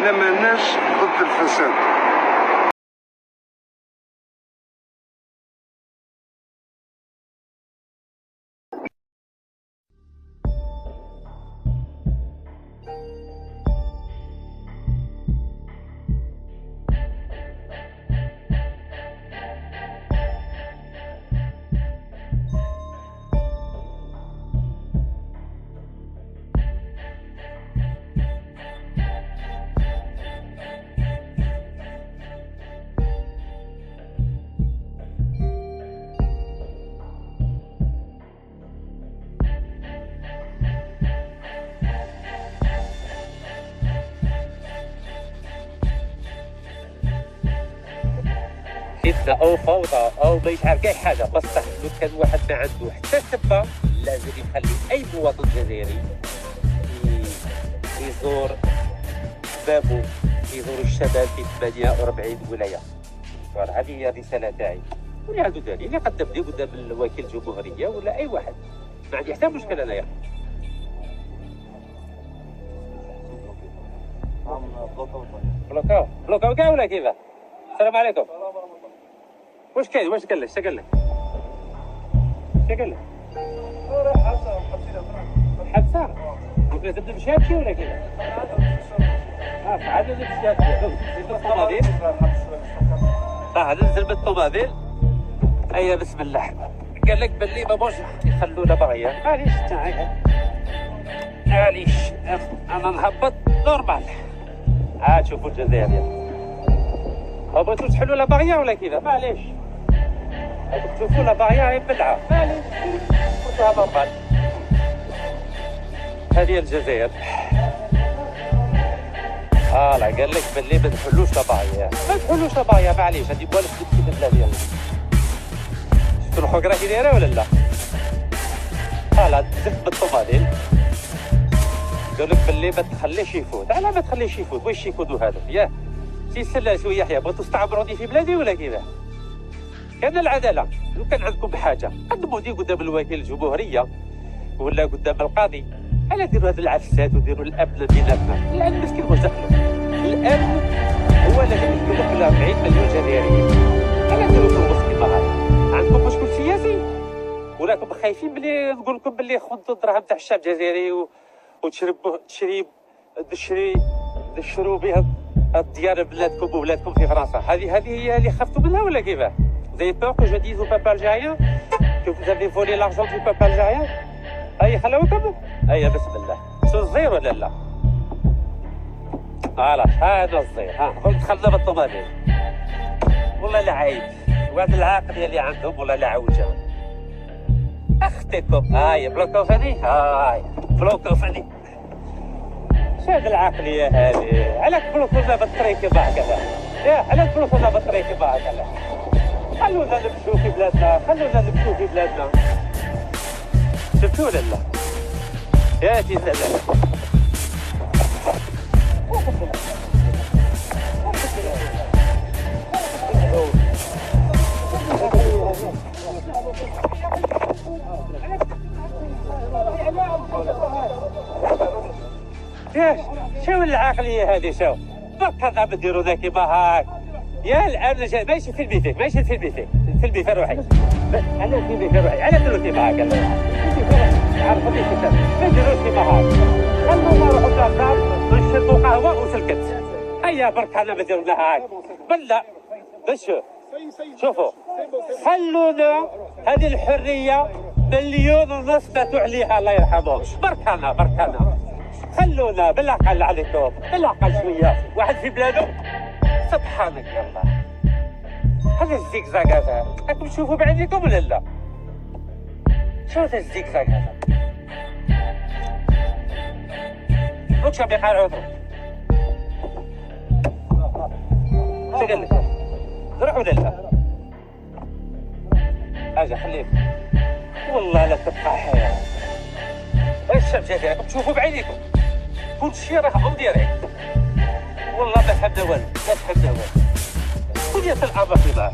حنا ماناش ضد الفساد. فتنة أو فوضى أو ما يتعرف كاع حاجة، بصح لو كان واحد ما عنده حتى تبة لازم يخلي أي مواطن جزائري يزور بابو، يزور الشباب في 48 ولاية. هذه هي الرسالة تاعي، واللي عنده دليل اللي قدم لي قدام الوكيل الجمهورية ولا أي واحد، ما عندي حتى مشكل أنايا. بلوكاو كاع ولا كيفاه؟ السلام عليكم. واش كاين؟ واش قال لك؟ اش قال لك؟ اش قال لك؟ حبسه؟ ممكن تبدا بشهادتي ولا كذا؟ عاد نزل بشهادتي، نزل الطوموبيل. هذا نزل بالطوموبيل. ايا بسم الله. قال لك باللي ما بوش يخلونا بغيه، معليش معليش انا نهبط نورمال. عاد شوفوا الجزائر بغيتو تحلوا لا باغيه ولا كذا؟ معليش تشوفوا لا باغيه هي بلعه، معليش قلتها نورمال. هذه الجزائر. لا قال لك باللي ما نحلوش لا باغيه، ما نحلوش لا باغيه معليش. هذه بوالف تمشي بالبلاد يلا. شفتوا الحوك راهي دايره ولا لا؟ لا زدت بالطوموبيل قال لك باللي ما تخليش يفوت. علاه ما تخليش يفوت؟ واش يفوتوا هذا ياه؟ سي شويه يحيى، بغيتو تستعمروني في بلادي ولا كذا؟ كان العداله، لو كان عندكم بحاجه قدموا لي قدام الوكيل الجمهوريه ولا قدام القاضي. على ديروا هذه العفسات وديروا الامن بيناتنا. الامن مسكين واش دخلوا؟ الامن هو الذي يمثل 40 مليون جزائري. على ديروا الوسط كيما هذا؟ عندكم مشكل سياسي؟ وراكم خايفين بلي نقول لكم بلي خنتوا الدراهم تاع الشعب الجزائري تشروا بها الديار بلادكم وبلادكم في فرنسا. هذه هي اللي خفتوا منها ولا كيفاه؟ Vous avez peur que je dise au peuple algérien que vous avez volé l'argent du peuple algérien? هيا خلوكم؟ هيا بسم الله. شو الزير ولا لا؟ خلاص هذا الزير. دخلنا بالطوموبيل. والله لا عيب. وهذا العاقل اللي عندهم والله لا عوجه. اختكم. هيا بلوكو فاني. هيا بلوكو فاني. هذه العقلية هذه. علاش بلوكونا بالطريق كيما هكذا؟ علاش بلوكونا بالطريق كيما هكذا؟ خلونا نمشيو في بلادنا، خلونا نمشيو في بلادنا. شفتوا ولا لا؟ يا سيدنا شو العقلية هذه؟ شو برك هذا بديروا ذا كيما هاك. يا الآن ماشي في البيت، ماشي في البيت، في البيت روحي. أنا في البيت روحي، على ديروا كيما هاك. عرفوا لي كيفاش ما ديروش كيما هاك. خلونا نروحوا للدار نشربوا قهوة وسلكت. هيا برك أنا ما ديرنا هاك. بلا باش شوفوا خلونا هذه الحرية 1.5 مليون ماتوا عليها الله يرحمهم. برك أنا خلونا بالعقل عليكم، بالعقل شويه. واحد في بلاده سبحانك يا الله. هذا الزيكزاك هذا راكم تشوفوا بعينيكم ولا لا؟ شو هذا الزيكزاك هذا؟ روك شاب يقال عذر. شو قال لك؟ زرع ولا لا؟ اجا خليك. والله لا تبقى حياه. الشاب جاي راكم تشوفوا بعينيكم. كل شيء راه اون ديريكت. والله ما فهمنا والو، ما فهمنا والو. ودية الامر في دار.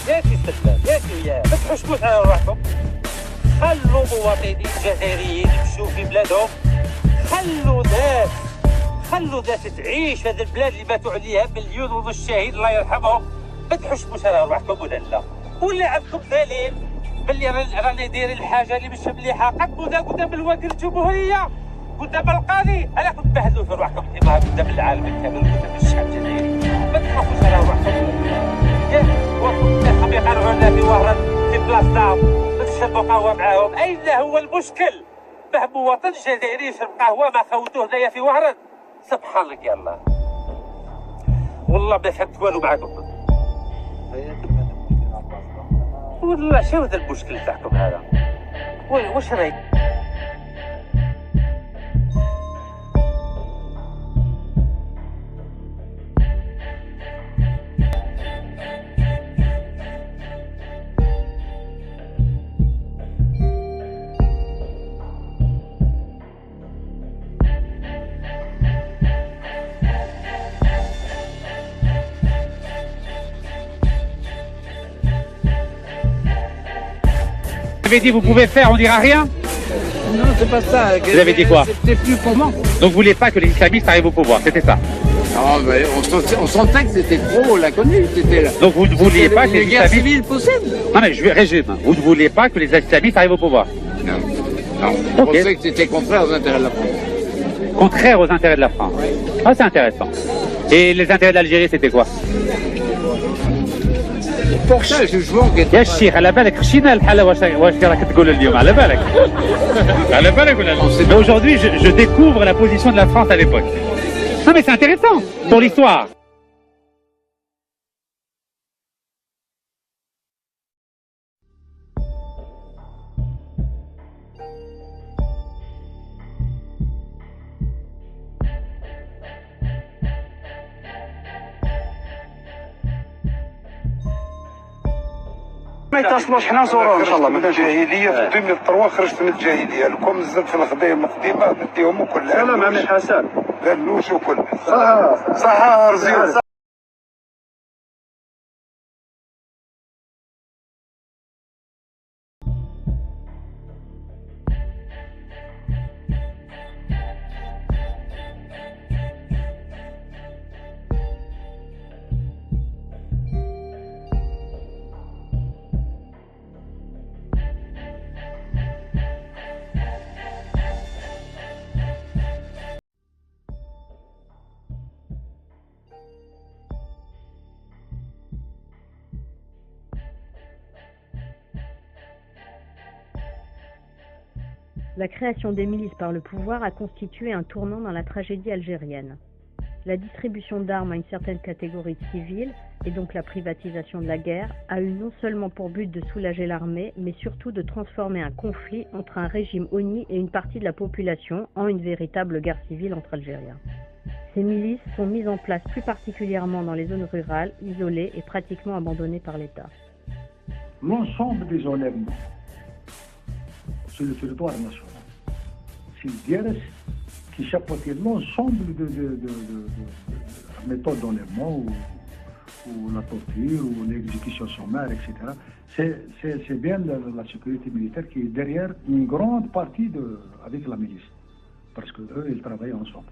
يا سي سلام، يا سي ما تحشموش على روحكم. خلوا مواطنين جزائريين يمشوا في بلادهم. خلوا ذات تعيش هذه البلاد اللي ماتوا عليها مليون ونص شهيد الله يرحمهم. ما تحشموش على روحكم ولا لا، ولا عندكم دليل باللي راني دايرين الحاجه اللي مش مليحه قدموا ذا قدام الوكيل الجمهوريه قدام القاضي. انا كنت بهدلوا في روحكم ديما قدام العالم كامل قدام الشعب الجزائري. ما تخافوش على روحكم. وكنتم يقررون في وهران في بلاصتهم ما تشربوا قهوه معاهم. اين هو المشكل؟ فهم مواطن جزائري يشرب قهوه ما خوتوه هنايا في وهران. سبحان لك يا الله، والله ما فهمت والو معاكم. والله شنو هذا المشكل تاعكم هذا؟ واش رايك؟ Vous avez dit vous pouvez faire, on dira rien? Non, c'est pas ça. Vous avez dit quoi? C'était plus comment? Donc vous vouliez pas que les islamistes arrivent au pouvoir, c'était ça? Non, mais on sentait que c'était trop l'inconnu. Donc vous ne vouliez pas que les guerre islamistes... civile possible? Non mais je vais résumer. Vous ne vouliez pas que les islamistes arrivent au pouvoir? Non. Non. On pensait que c'était contraire aux intérêts de la France. Contraire aux intérêts de la France. Ah, c'est intéressant. Et les intérêts de l'Algérie, c'était quoi? Pour ça, jugement يا الشيخ على بالك خشينا الحالة واش راك تقول اليوم على بالك؟ على بالك ولا لا؟ Mais aujourd'hui, je découvre la position de la France à l'époque. Non mais c'est intéressant pour l'histoire. ما يتصلوش حنا نزوروه ان شاء الله. من الجاهليه في 2003 خرجت من الجاهليه لكم نزلت في الخديم القديمه نديهم وكل سلام عمي حسن لانوش وكل صحه رزيق. La création des milices par le pouvoir a constitué un tournant dans la tragédie algérienne. La distribution d'armes à une certaine catégorie de civils, et donc la privatisation de la guerre, a eu non seulement pour but de soulager l'armée, mais surtout de transformer un conflit entre un régime honni et une partie de la population en une véritable guerre civile entre Algériens. Ces milices sont mises en place plus particulièrement dans les zones rurales, isolées et pratiquement abandonnées par l'État. L'ensemble des enlèvements sur le territoire national, c'est le DRS qui chapeautait l'ensemble de méthodes d'enlèvement ou la torture ou l'exécution sommaire, etc. C'est bien la sécurité militaire qui est derrière une grande partie avec la milice, parce qu'eux, ils travaillent ensemble.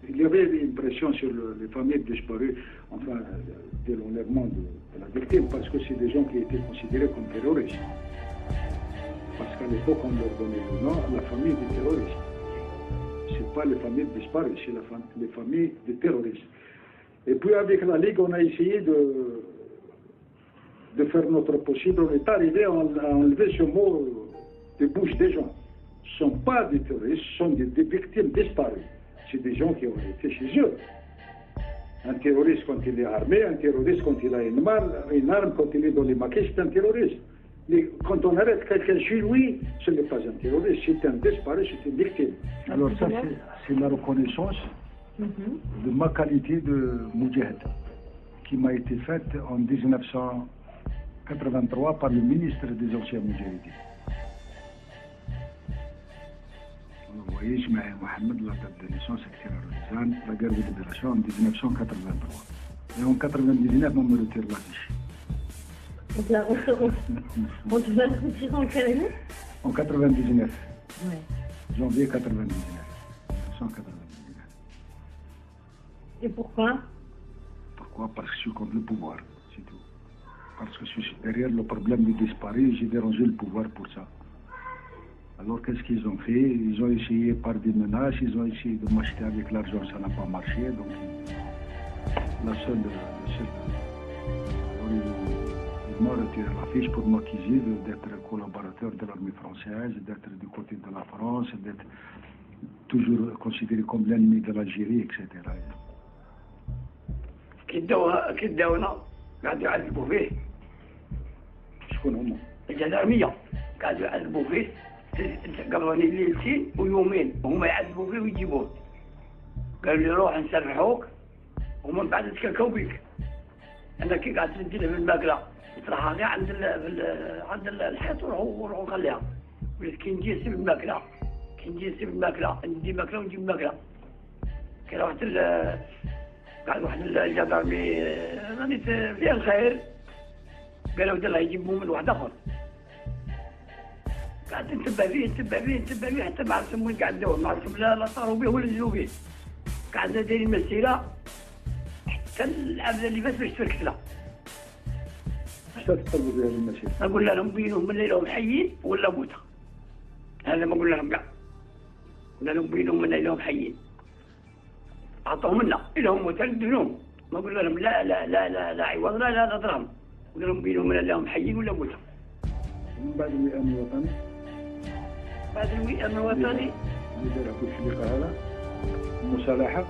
Il y avait une pression sur les familles disparues, enfin, de l'enlèvement de la victime, parce que c'est des gens qui étaient considérés comme terroristes. Parce qu'à l'époque, on leur donnait le nom, la famille des terroristes. C'est pas les familles disparues, c'est les familles des terroristes. Et puis avec la Ligue, on a essayé de faire notre possible. On est arrivé à enlever ce mot de bouche des gens. Ce ne sont pas des terroristes, ce sont des victimes disparues. C'est des gens qui ont été chez eux. Un terroriste quand il est armé, un terroriste quand il a une arme quand il est dans les maquis, c'est un terroriste. Mais quand on arrête quelqu'un chez lui, ce n'est pas un terroriste, c'est un disparu, c'est une victime. Alors ça, c'est la reconnaissance de ma qualité de moudjahid, qui m'a été faite en 1983 par le ministre des anciens moudjahidines. Vous voyez, je m'appelle Mohamed, la date de naissance, etc. La guerre de libération en 1983. Et en 1999, on me retire la vie. Donc là, on te va retirer en quelle année? En 99. Ouais. Janvier 99. 180 000. Et pourquoi? Pourquoi? Parce que je suis contre le pouvoir, c'est tout. Parce que je suis derrière le problème du disparu, j'ai dérangé le pouvoir pour ça. Alors qu'est-ce qu'ils ont fait? Ils ont essayé par des menaces, ils ont essayé de m'acheter avec l'argent, ça n'a pas marché. Donc la seule alors, ils m'ont retiré la fiche pour m'accuser d'être collaborateur de l'armée française, d'être du côté de la France, d'être toujours considéré comme l'ennemi de l'Algérie, etc. كداونا قاعدوا يعذبوا فيه. شكون هما؟ الجدارمية قاعدوا يعذبوا فيه قبلوني ليلتين ويومين وهما يعذبوا فيه ويجيبوه. قالوا لي روح نسرحوك ومن بعد تكلكوا بيك. انا كي قاعد تدي له بالماكله يطرحها غير عند الحيط وروحوا نخليها. وليت كي نجي نسيب الماكله ندي ماكله ونجيب ماكله. كاين قاعد واحد الجدارمي راني فيها الخير قالوا دير يجيبوا من واحد اخر قاعد نتبع فيه حتى ما عرفتهم وين قاعد ندور ما عرفتهم لا طاروا به ولا نزلوا به قاعدين دايرين مسيره حتى العبد اللي فات باش تفركت له. اش تطلبوا بهذه المسيره؟ نقول لهم بينهم من ليلهم حيين ولا موتى. هذا ما قلنا لهم كاع. قلنا لهم بينهم من ليلهم حيين. عطوهم لنا إلهم وتلدنهم ما قلنا لهم لا عوض لا دراهم قلنا لهم بينهم ولا لهم حيين ولا موتى. ومن بعد الوئام الوطني؟ بعد الوئام الوطني اللي دار بوتفليقة هذا المصالحة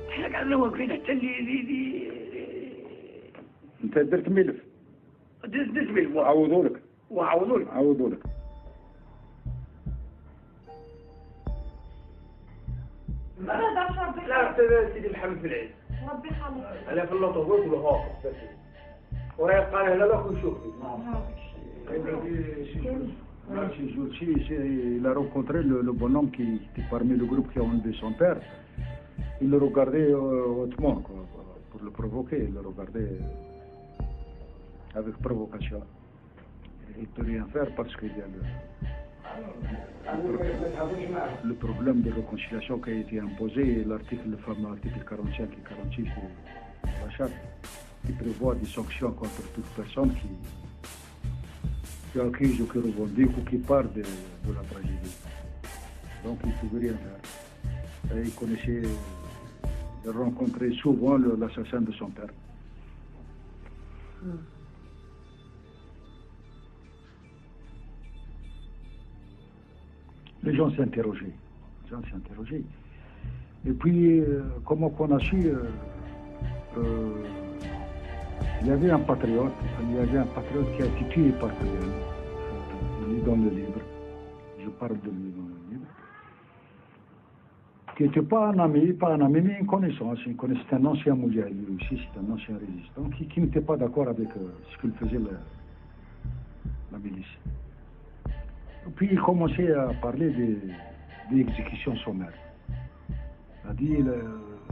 احنا قعدنا واقفين حتى اللي انت درت ملف؟ درت ملف عوضوا لك؟ عوضوا لك لا سيدي محمد في العيد ربي يخليك. انا في اللطو قلت له هاك ويبقى انا لا باكل شوفي. Il a rencontré le bonhomme qui était parmi le groupe qui a enlevé son père. Il le regardait hautement quoi, pour le provoquer. Il le regardait avec provocation. Il ne peut rien faire parce qu'il y a le problème de réconciliation qui a été imposé, le fameux article 45 et 46 de la charte, qui prévoit des sanctions contre toute personne qui accuse ou qui revendique ou qui part de la tragédie. Donc il ne pouvait rien faire. Et il connaissait, il rencontrait souvent l'assassin de son père. Les gens s'interrogeaient. Et puis, comment on a su, il y avait un patriote qui a été tué par Kagame. Il est dans le livre. Je parle de lui dans le livre. Qui n'était pas un ami, mais une connaissance. C'est un ancien moudjahid, lui aussi, c'est un ancien résistant, qui n'était pas d'accord avec ce que faisait la milice. Puis il commençait à parler des exécutions sommaires. Il a dit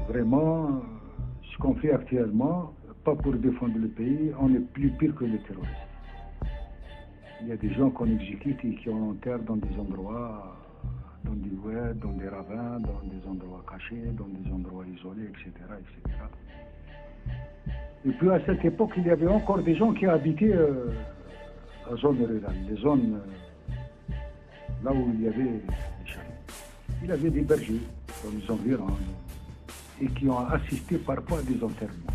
vraiment ce qu'on fait actuellement, pas pour défendre le pays, on est plus pire que les terroristes. Il y a des gens qu'on exécute et qui on enterre dans des endroits, dans des oueds, dans des ravins, dans des endroits cachés, dans des endroits isolés, etc., etc. Et puis à cette époque, il y avait encore des gens qui habitaient la zone rurale, les zones là où il y avait des charniers. Il y avait des bergers dans les environs et qui ont assisté parfois à des enterrements.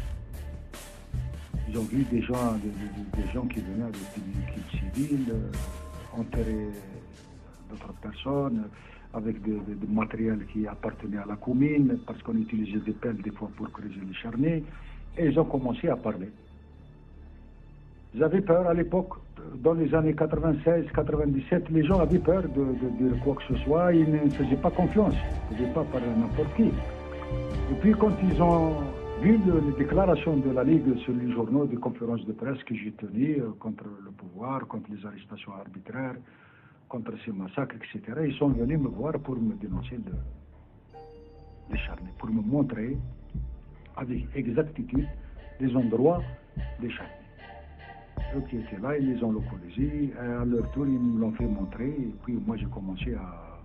Ils ont vu des gens qui venaient avec des véhicules civils, enterrer d'autres personnes, avec du matériel qui appartenait à la commune, parce qu'on utilisait des pelles des fois pour creuser les charniers, et ils ont commencé à parler. Ils avaient peur à l'époque, dans les années 96-97, les gens avaient peur de dire quoi que ce soit, ils ne faisaient pas confiance, ils ne pouvaient pas parler à n'importe qui. Et puis quand ils ont vu les déclarations de la Ligue sur les journaux, des conférences de presse que j'ai tenues contre le pouvoir, contre les arrestations arbitraires, contre ces massacres, etc., ils sont venus me voir pour me dénoncer les charniers, pour me montrer avec exactitude les endroits des charniers. Eux qui étaient là, ils les ont localisés, et à leur tour, ils me l'ont fait montrer, et puis moi j'ai commencé à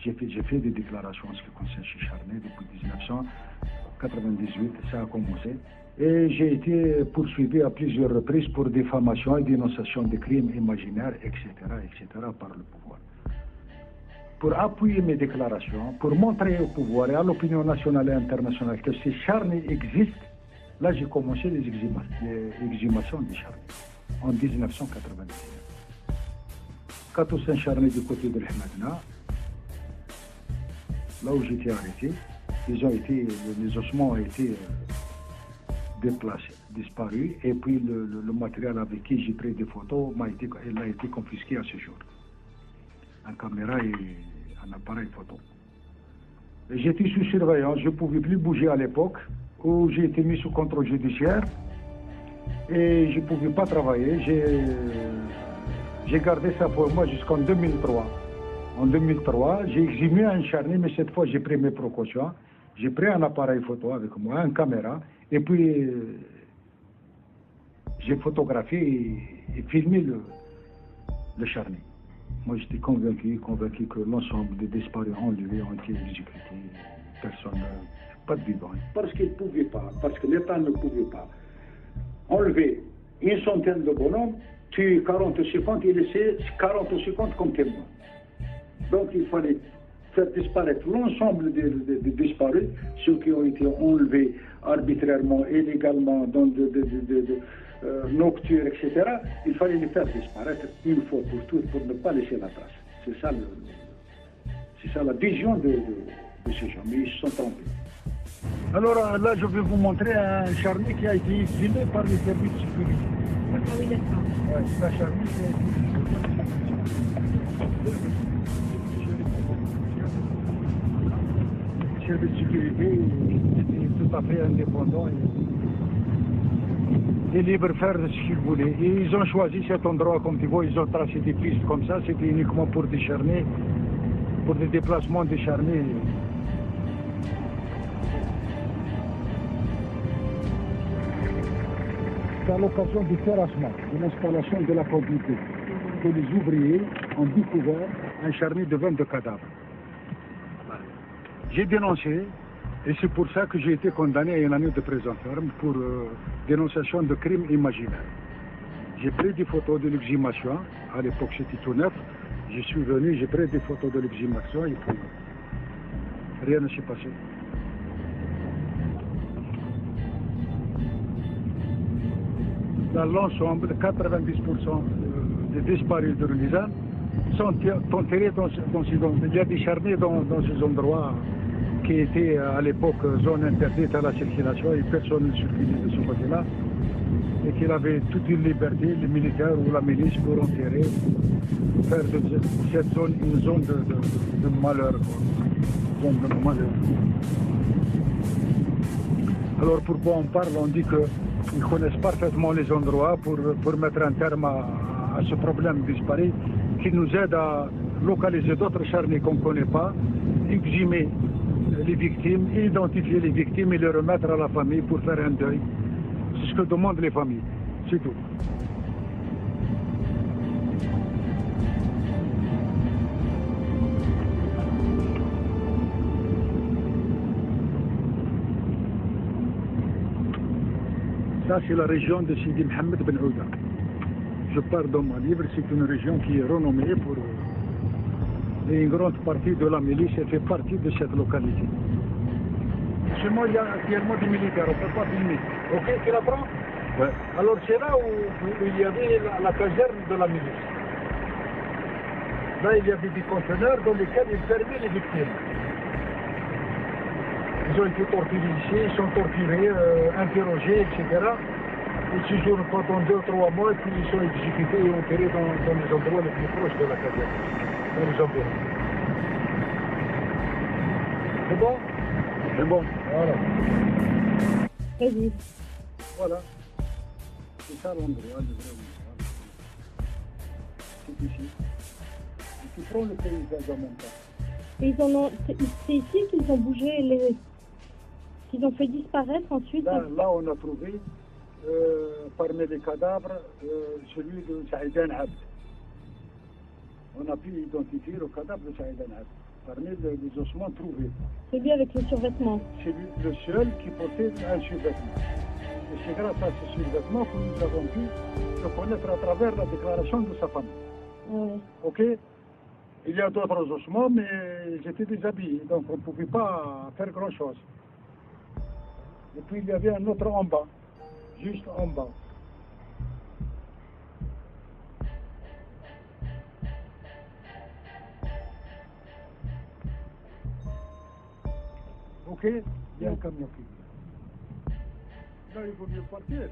J'ai fait des déclarations en ce qui concerne Chicharnay depuis 1998, ça a commencé. Et j'ai été poursuivi à plusieurs reprises pour diffamation et dénonciation de crimes imaginaires, etc., par le pouvoir. Pour appuyer mes déclarations, pour montrer au pouvoir et à l'opinion nationale et internationale que ces charniers existent, là j'ai commencé les exhumations des charniers en 1999. 4 ou 5 charniers du côté de l'Hmadna, là où j'étais arrêté, les ossements ont été déplacés, disparus, et puis le matériel avec qui j'ai pris des photos a été confisqué à ce jour. En caméra et un appareil photo. J'étais sous surveillance, je ne pouvais plus bouger à l'époque, où j'ai été mis sous contrôle judiciaire, et je ne pouvais pas travailler. J'ai gardé ça pour moi jusqu'en 2003. En 2003, j'ai exhumé un charnier, mais cette fois j'ai pris mes précautions. J'ai pris un appareil photo avec moi, une caméra, et puis j'ai photographié et filmé le charnier. Moi j'étais convaincu que l'ensemble des disparus enlevés ont été exécutés. Personne, pas de vivant. Parce qu'il ne pouvait pas, parce que l'État ne pouvait pas enlever une centaine de bonhommes, tuer 40 ou 50 et laisser 40 ou 50 comme témoins. Donc il fallait faire disparaître l'ensemble des disparus, ceux qui ont été enlevés arbitrairement, illégalement, dans nocturnes, etc. Il fallait les faire disparaître une fois pour toutes pour ne pas laisser la trace. C'est ça la vision de ces gens, mais ils se sont trompés. Alors là, je vais vous montrer un charnier qui a été exhumé par les services de sécurité. Ah oui, d'accord. Ouais, c'est un charnier qui a été exhumé par les services de sécurité. Le service de sécurité était tout à fait indépendant et libre de faire ce qu'ils voulaient. Et ils ont choisi cet endroit, comme tu vois, ils ont tracé des pistes comme ça, c'était uniquement pour des charniers, pour des déplacements des charniers. C'est à l'occasion du terrassement, de l'installation de la propriété, que les ouvriers ont découvert un charnier de 22 cadavres. J'ai dénoncé, et c'est pour ça que j'ai été condamné à 1 année de prison ferme pour dénonciation de crimes imaginaires. J'ai pris des photos de l'exhumation, à l'époque c'était tout neuf, je suis venu, j'ai pris des photos de l'exhumation et puis rien ne s'est passé. Dans l'ensemble, 90% des disparus de Relizane sont enterrés dans ces endroits. Il y a des charniers dans ces endroits qui étaient à l'époque zone interdite à la circulation et personne ne circulait de ce côté-là. Et qu'il avait toute une liberté, les militaires ou la milice, pour enterrer, faire de cette zone une zone de malheur. Zone de malheur. Alors pourquoi on parle? On dit qu'ils connaissent parfaitement les endroits pour mettre un terme à ce problème disparu, qui nous aide à localiser d'autres charniers qu'on ne connaît pas, exhumer les victimes, identifier les victimes et les remettre à la famille pour faire un deuil. C'est ce que demandent les familles, c'est tout. Ça, c'est la région de Sidi Mohamed Ben Ouda. Je parle dans mon livre, c'est une région qui est renommée pour... Et une grande partie de la milice fait partie de cette localité. Chez moi, il y a actuellement des militaires, on ne peut pas filmer. Ok, tu la prends? Ouais. Alors c'est là où il y avait la caserne de la milice. Là, il y avait des conteneurs dans lesquels ils fermaient les victimes. Ils ont été torturés ici, ils sont torturés, interrogés, etc. Ils séjournent pendant 2 ou 3 mois, puis ils sont exécutés et enterrés dans les endroits les plus proches de la caserne, dans les environs. C'est bon? C'est bon, voilà. Vas-y. Voilà. C'est ça l'endroit, le vrai endroit. C'est ici. Et tu prends le paysage en même temps. Et c'est ici qu'ils ont bougé qu'ils ont fait disparaître ensuite. Là on a trouvé parmi les cadavres celui de Saïdan Abd. On a pu identifier le cadavre de Saïdan Abd. parmi les ossements trouvés. Celui avec le survêtement. C'est le seul qui portait un survêtement. Et c'est grâce à ce survêtement que nous avons pu le connaître à travers la déclaration de sa famille. Ouais. Ok? Il y a d'autres ossements, mais ils étaient déshabillés, donc on ne pouvait pas faire grand-chose. Et puis il y avait un autre en bas, juste en bas. Ok? Il y a un camion qui vient. Là, il vaut mieux partir.